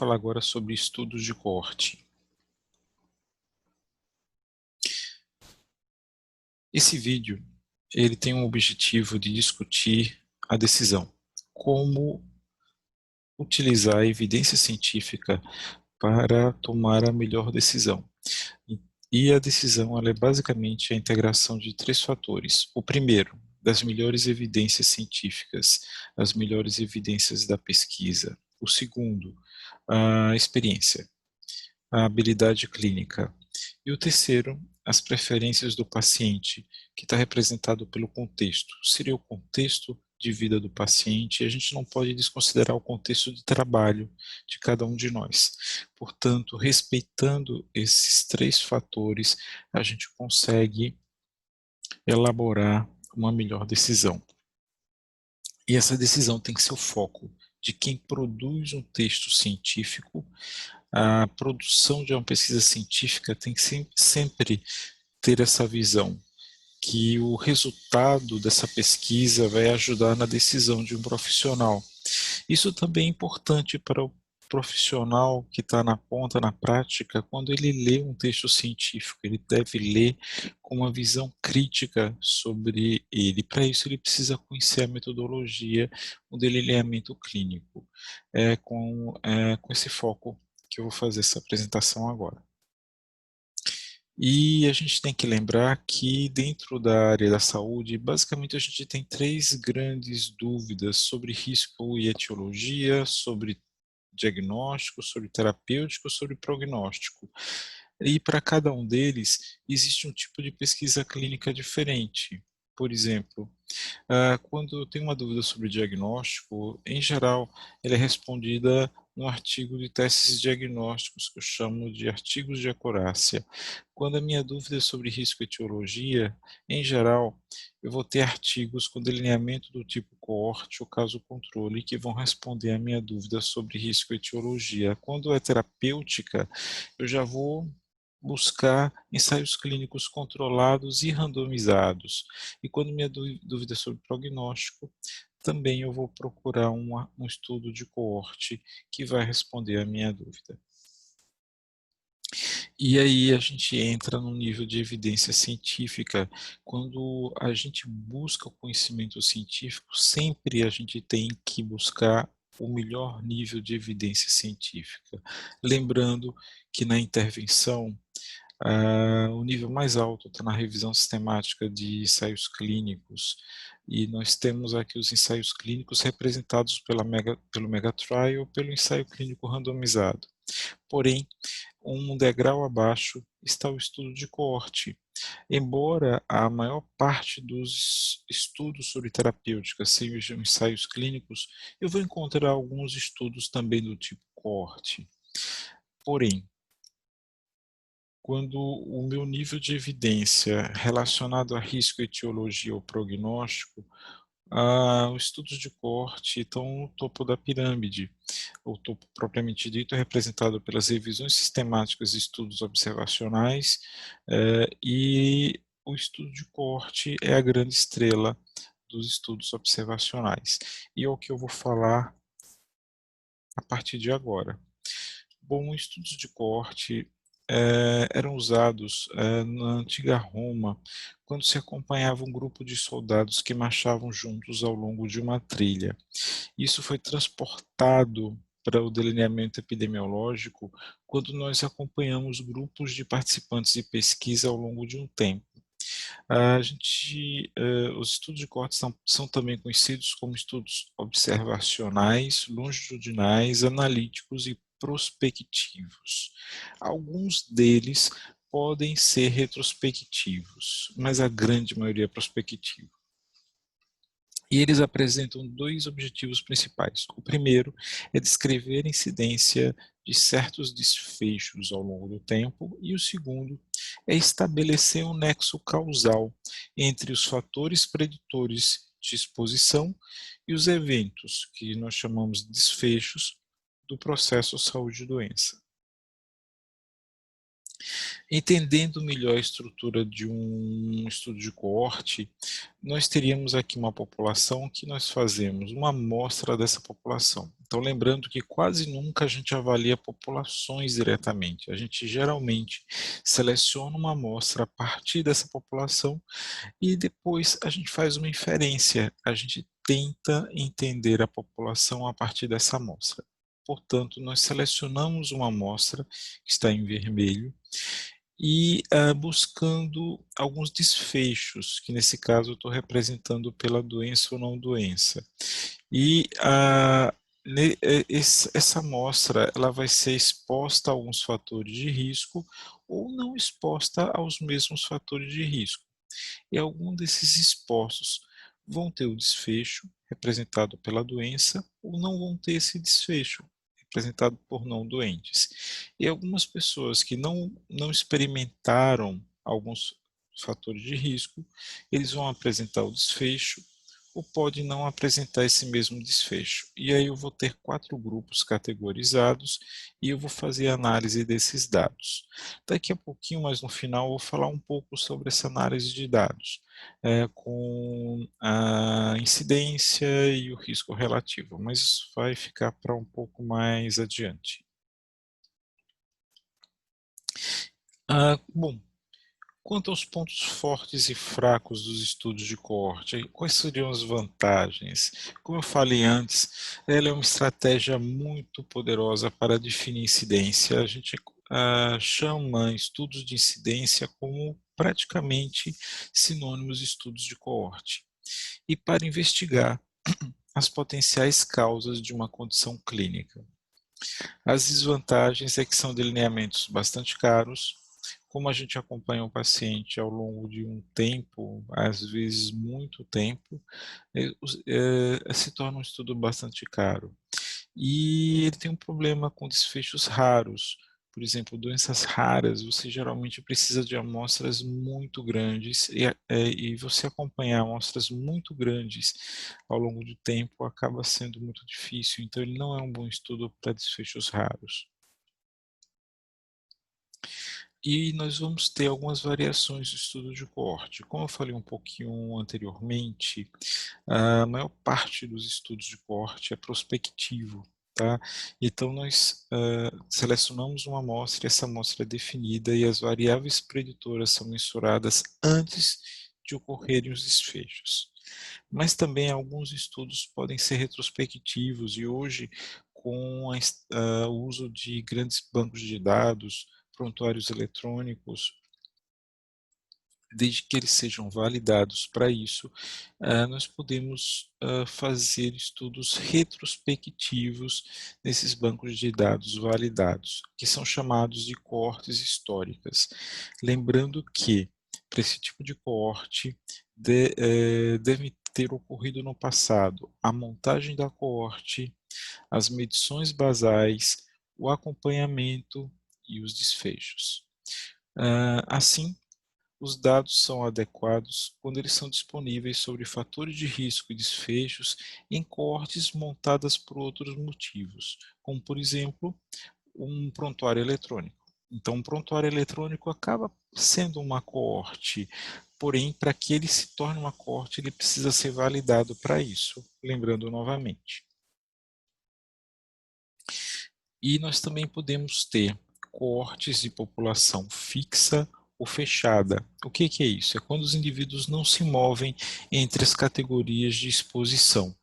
falar agora sobre estudos de coorte. Esse vídeo ele tem o objetivo de discutir a decisão, como utilizar a evidência científica para tomar a melhor decisão. E a decisão ela é basicamente a integração de três fatores. O primeiro, das melhores evidências científicas, as melhores evidências da pesquisa. O segundo, a experiência, a habilidade clínica. E o terceiro, as preferências do paciente, que está representado pelo contexto. Seria o contexto de vida do paciente, e a gente não pode desconsiderar o contexto de trabalho de cada um de nós. Portanto, respeitando esses três fatores, a gente consegue elaborar uma melhor decisão. E essa decisão tem que ser o foco de quem produz um texto científico. A produção de uma pesquisa científica tem que sempre ter essa visão, que o resultado dessa pesquisa vai ajudar na decisão de um profissional. Isso também é importante para o profissional que está na ponta, na prática, quando ele lê um texto científico, ele deve ler com uma visão crítica sobre ele. Para isso, ele precisa conhecer a metodologia do delineamento clínico. Com esse foco que eu vou fazer essa apresentação agora. E a gente tem que lembrar que dentro da área da saúde, basicamente a gente tem três grandes dúvidas sobre risco e etiologia, sobre diagnóstico, sobre terapêutico, sobre prognóstico. E para cada um deles existe um tipo de pesquisa clínica diferente. Por exemplo, quando eu tenho uma dúvida sobre diagnóstico, em geral, ela é respondida no artigo de testes diagnósticos, que eu chamo de artigos de acurácia. Quando a minha dúvida é sobre risco e etiologia, em geral, eu vou ter artigos com delineamento do tipo coorte ou caso controle, que vão responder a minha dúvida sobre risco e etiologia. Quando é terapêutica, eu já vou buscar ensaios clínicos controlados e randomizados. E quando minha dúvida é sobre prognóstico, também eu vou procurar um estudo de coorte que vai responder a minha dúvida. E aí a gente entra no nível de evidência científica. Quando a gente busca o conhecimento científico, sempre a gente tem que buscar o melhor nível de evidência científica. Lembrando que na intervenção, o nível mais alto está na revisão sistemática de ensaios clínicos, e nós temos aqui os ensaios clínicos representados pelo megatrial, pelo ensaio clínico randomizado. Porém, um degrau abaixo está o estudo de coorte. Embora a maior parte dos estudos sobre terapêutica sejam ensaios clínicos, eu vou encontrar alguns estudos também do tipo coorte. Porém, quando o meu nível de evidência relacionado a risco, etiologia ou prognóstico, os estudos de coorte estão no topo da pirâmide. O topo propriamente dito é representado pelas revisões sistemáticas e estudos observacionais, e o estudo de coorte é a grande estrela dos estudos observacionais. E é o que eu vou falar a partir de agora. Bom, estudos de coorte eram usados na antiga Roma, quando se acompanhava um grupo de soldados que marchavam juntos ao longo de uma trilha. Isso foi transportado para o delineamento epidemiológico quando nós acompanhamos grupos de participantes de pesquisa ao longo de um tempo. Os estudos de coorte são também conhecidos como estudos observacionais, longitudinais, analíticos e prospectivos. Alguns deles podem ser retrospectivos, mas a grande maioria é prospectiva. E eles apresentam dois objetivos principais. O primeiro é descrever a incidência de certos desfechos ao longo do tempo, e o segundo é estabelecer um nexo causal entre os fatores preditores de exposição e os eventos, que nós chamamos de desfechos, do processo saúde e doença. Entendendo melhor a estrutura de um estudo de coorte, nós teríamos aqui uma população que nós fazemos uma amostra dessa população. Então, lembrando que quase nunca a gente avalia populações diretamente. A gente geralmente seleciona uma amostra a partir dessa população e depois a gente faz uma inferência. A gente tenta entender a população a partir dessa amostra. Portanto, nós selecionamos uma amostra que está em vermelho e buscando alguns desfechos, que nesse caso eu estou representando pela doença ou não doença. E essa amostra ela vai ser exposta a alguns fatores de risco ou não exposta aos mesmos fatores de risco. E algum desses expostos vão ter o desfecho representado pela doença ou não vão ter esse desfecho representado por não doentes. E algumas pessoas que não experimentaram alguns fatores de risco, eles vão apresentar o desfecho ou pode não apresentar esse mesmo desfecho. E aí eu vou ter 4 grupos categorizados e eu vou fazer a análise desses dados. Daqui a pouquinho, mais no final, eu vou falar um pouco sobre essa análise de dados, com a incidência e o risco relativo, mas isso vai ficar para um pouco mais adiante. Bom, quanto aos pontos fortes e fracos dos estudos de coorte, quais seriam as vantagens? Como eu falei antes, ela é uma estratégia muito poderosa para definir incidência. A gente chama estudos de incidência como praticamente sinônimos de estudos de coorte. E para investigar as potenciais causas de uma condição clínica. As desvantagens é que são delineamentos bastante caros, como a gente acompanha o paciente ao longo de um tempo, às vezes muito tempo, se torna um estudo bastante caro. E ele tem um problema com desfechos raros. Por exemplo, doenças raras, você geralmente precisa de amostras muito grandes e você acompanhar amostras muito grandes ao longo do tempo acaba sendo muito difícil. Então, ele não é um bom estudo para desfechos raros. E nós vamos ter algumas variações do estudo de coorte. Como eu falei um pouquinho anteriormente, a maior parte dos estudos de coorte é prospectivo, tá? Então nós selecionamos uma amostra, e essa amostra é definida e as variáveis preditoras são mensuradas antes de ocorrerem os desfechos. Mas também alguns estudos podem ser retrospectivos e hoje com o uso de grandes bancos de dados, prontuários eletrônicos, desde que eles sejam validados para isso, nós podemos fazer estudos retrospectivos nesses bancos de dados validados, que são chamados de coortes históricas. Lembrando que, para esse tipo de coorte, deve ter ocorrido no passado a montagem da coorte, as medições basais, o acompanhamento e os desfechos. Assim, os dados são adequados quando eles são disponíveis sobre fatores de risco e desfechos em coortes montadas por outros motivos, como, por exemplo, um prontuário eletrônico. Então, um prontuário eletrônico acaba sendo uma coorte, porém, para que ele se torne uma coorte, ele precisa ser validado para isso, lembrando novamente. E nós também podemos ter coortes de população fixa ou fechada. O que é isso? É quando os indivíduos não se movem entre as categorias de exposição.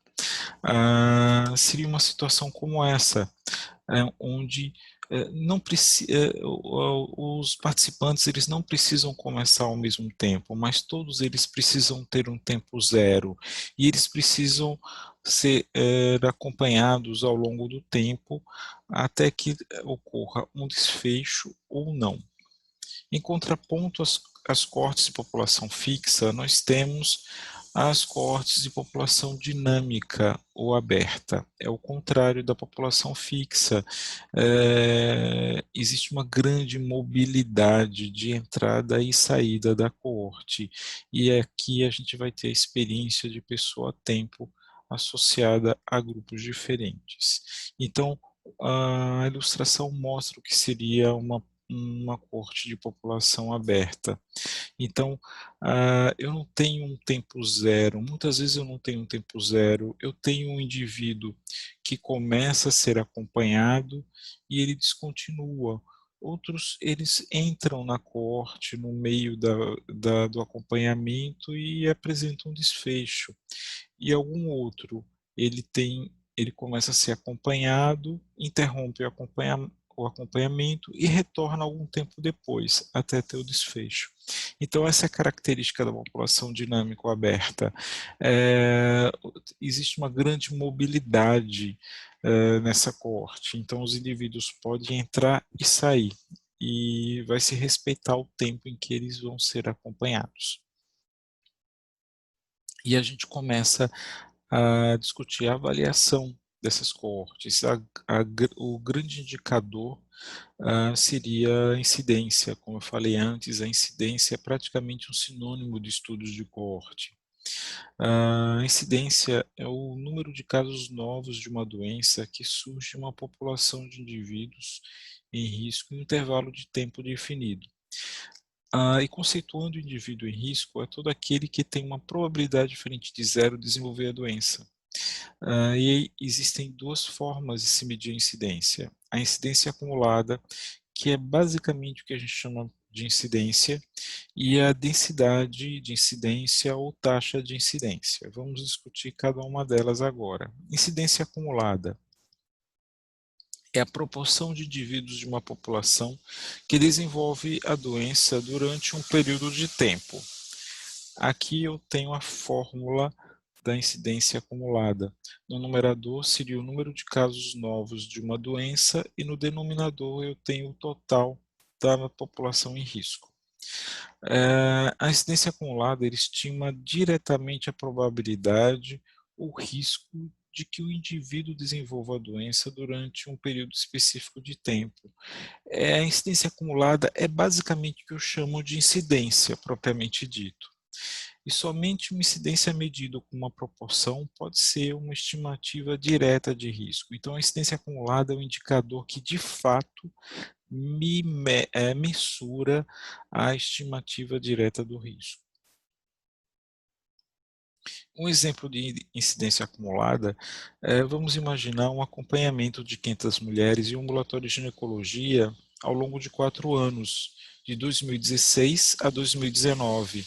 Seria uma situação como essa, onde não os participantes eles não precisam começar ao mesmo tempo, mas todos eles precisam ter um tempo zero e eles precisam ser acompanhados ao longo do tempo até que ocorra um desfecho ou não. Em contraponto às coortes de população fixa, nós temos as coortes de população dinâmica ou aberta. É o contrário da população fixa. Existe uma grande mobilidade de entrada e saída da coorte. E aqui a gente vai ter a experiência de pessoa a tempo associada a grupos diferentes. Então, a ilustração mostra o que seria uma coorte de população aberta. Então, eu não tenho um tempo zero, muitas vezes eu não tenho um tempo zero, eu tenho um indivíduo que começa a ser acompanhado e ele descontinua. Outros, eles entram na coorte no meio do acompanhamento e apresentam um desfecho. E algum outro, ele começa a ser acompanhado, interrompe o acompanhamento e retorna algum tempo depois, até ter o desfecho. Então, essa é a característica da população dinâmico-aberta. É, existe uma grande mobilidade nessa coorte, então os indivíduos podem entrar e sair, e vai se respeitar o tempo em que eles vão ser acompanhados. E a gente começa a discutir a avaliação dessas coortes. O grande indicador seria a incidência. Como eu falei antes, a incidência é praticamente um sinônimo de estudos de coorte. A incidência é o número de casos novos de uma doença que surge em uma população de indivíduos em risco em um intervalo de tempo definido. E conceituando o indivíduo em risco, é todo aquele que tem uma probabilidade diferente de zero de desenvolver a doença. E existem duas formas de se medir a incidência. A incidência acumulada, que é basicamente o que a gente chama de incidência, e a densidade de incidência ou taxa de incidência. Vamos discutir cada uma delas agora. Incidência acumulada é a proporção de indivíduos de uma população que desenvolve a doença durante um período de tempo. Aqui eu tenho a fórmula da incidência acumulada. No numerador seria o número de casos novos de uma doença e no denominador eu tenho o total da população em risco. A incidência acumulada ele estima diretamente a probabilidade, o risco de que o indivíduo desenvolva a doença durante um período específico de tempo. A incidência acumulada é basicamente o que eu chamo de incidência propriamente dito. E somente uma incidência medida com uma proporção pode ser uma estimativa direta de risco. Então, a incidência acumulada é um indicador que, de fato, mensura a estimativa direta do risco. Um exemplo de incidência acumulada, vamos imaginar um acompanhamento de 500 mulheres em um ambulatório de ginecologia ao longo de 4 anos, de 2016 a 2019.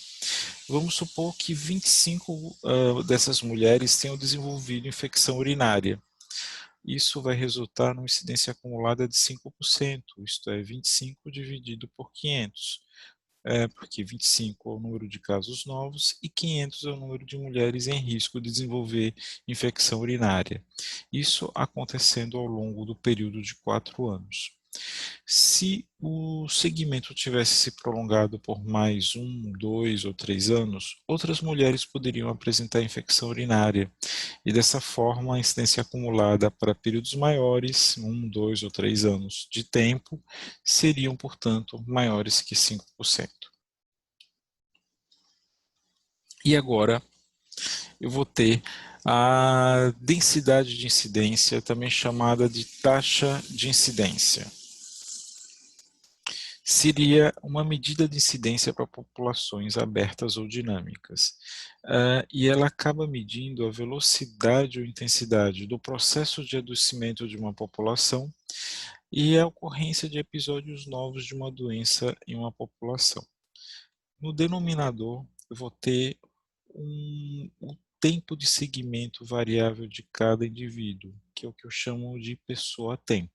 Vamos supor que 25 dessas mulheres tenham desenvolvido infecção urinária. Isso vai resultar numa incidência acumulada de 5%, isto é, 25 dividido por 500. Porque 25 é o número de casos novos e 500 é o número de mulheres em risco de desenvolver infecção urinária. Isso acontecendo ao longo do período de 4 anos. Se o segmento tivesse se prolongado por mais 1, 2 ou 3 anos, outras mulheres poderiam apresentar infecção urinária, e dessa forma a incidência acumulada para períodos maiores, 1, 2 ou 3 anos de tempo, seriam, portanto, maiores que 5%. E agora eu vou ter a densidade de incidência, também chamada de taxa de incidência. Seria uma medida de incidência para populações abertas ou dinâmicas. E ela acaba medindo a velocidade ou intensidade do processo de adoecimento de uma população e a ocorrência de episódios novos de uma doença em uma população. No denominador, eu vou ter o tempo de segmento variável de cada indivíduo, que é o que eu chamo de pessoa-tempo.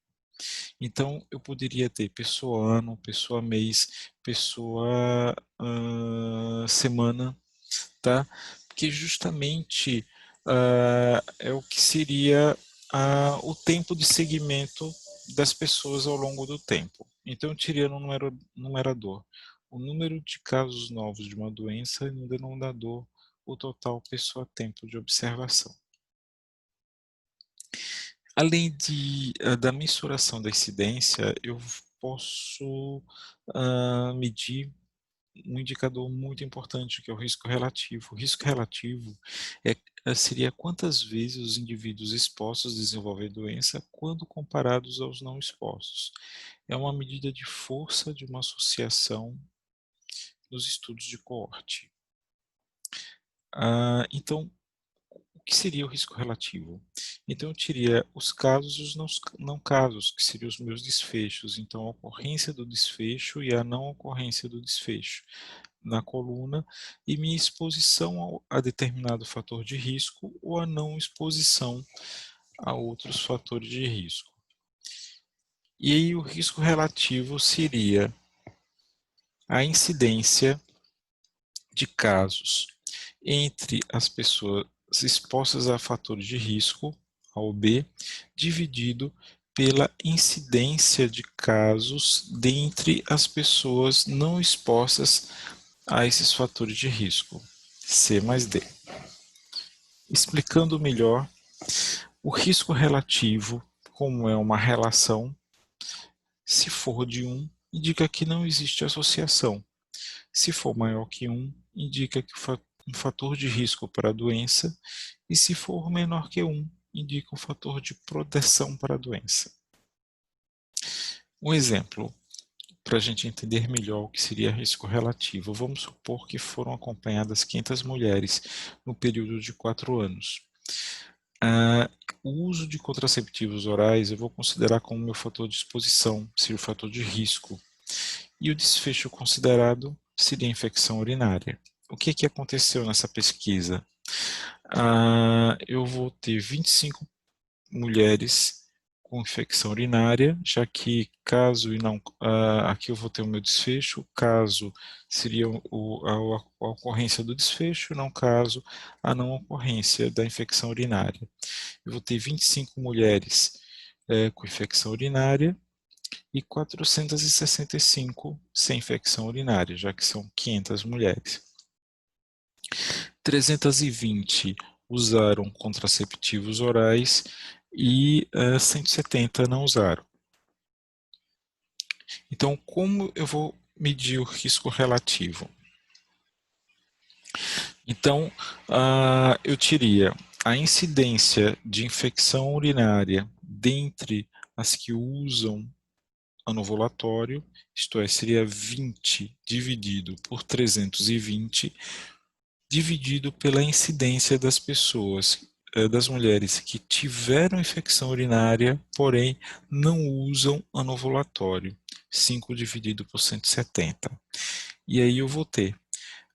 Então, eu poderia ter pessoa ano, pessoa mês, pessoa semana, tá? Porque justamente é o que seria o tempo de segmento das pessoas ao longo do tempo. Então, eu teria no numerador o número de casos novos de uma doença e no denominador o total pessoa-tempo de observação. Além da mensuração da incidência, eu posso medir um indicador muito importante, que é o risco relativo. O risco relativo seria quantas vezes os indivíduos expostos desenvolvem a doença quando comparados aos não expostos. É uma medida de força de uma associação nos estudos de coorte. Então, o que seria o risco relativo? Então, eu teria os casos e os não casos, que seriam os meus desfechos. Então, a ocorrência do desfecho e a não ocorrência do desfecho na coluna, e minha exposição a determinado fator de risco ou a não exposição a outros fatores de risco. E aí o risco relativo seria a incidência de casos entre as pessoas expostas a fatores de risco, A ou B, dividido pela incidência de casos dentre as pessoas não expostas a esses fatores de risco, C mais D. Explicando melhor, o risco relativo, como é uma relação, se for de 1, indica que não existe associação. Se for maior que 1, indica que um fator de risco para a doença, e se for menor que 1, indica um fator de proteção para a doença. Um exemplo, para a gente entender melhor o que seria risco relativo. Vamos supor que foram acompanhadas 500 mulheres no período de 4 anos. O uso de contraceptivos orais eu vou considerar como meu fator de exposição, seria o fator de risco. E o desfecho considerado seria a infecção urinária. O que aconteceu nessa pesquisa? Eu vou ter 25 mulheres com infecção urinária, já que caso e não, aqui eu vou ter o meu desfecho, caso seria a ocorrência do desfecho, não caso a não ocorrência da infecção urinária. Eu vou ter 25 mulheres com infecção urinária e 465 sem infecção urinária, já que são 500 mulheres. 320 usaram contraceptivos orais e 170 não usaram. Então, como eu vou medir o risco relativo? Então, eu teria a incidência de infecção urinária dentre as que usam anovulatório, isto é, seria 20 dividido por 320, dividido pela incidência das pessoas, das mulheres que tiveram infecção urinária, porém não usam anovulatório, 5 dividido por 170. E aí eu vou ter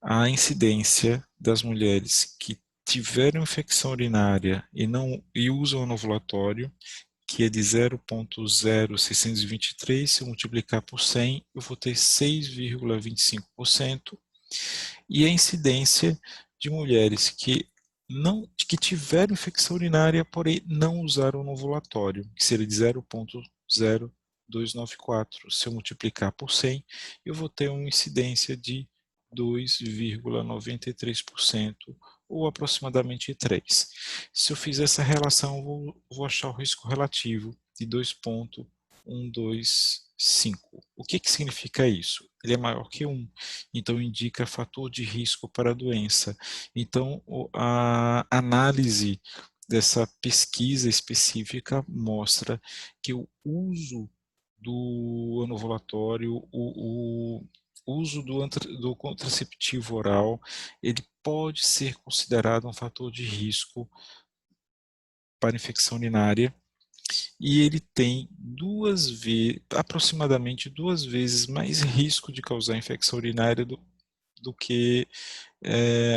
a incidência das mulheres que tiveram infecção urinária e usam anovulatório, que é de 0,0623, se eu multiplicar por 100, eu vou ter 6,25%, e a incidência de mulheres que tiveram infecção urinária, porém não usaram o ovulatório, que seria de 0,0294. Se eu multiplicar por 100, eu vou ter uma incidência de 2,93%, ou aproximadamente 3. Se eu fizer essa relação, eu vou achar o risco relativo de 2,125. O que significa isso? Ele é maior que 1, então indica fator de risco para a doença. Então, a análise dessa pesquisa específica mostra que o uso do anovulatório, o uso do contraceptivo oral, ele pode ser considerado um fator de risco para infecção urinária, e ele tem aproximadamente 2 vezes mais risco de causar infecção urinária do que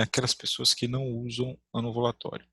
aquelas pessoas que não usam anovulatório.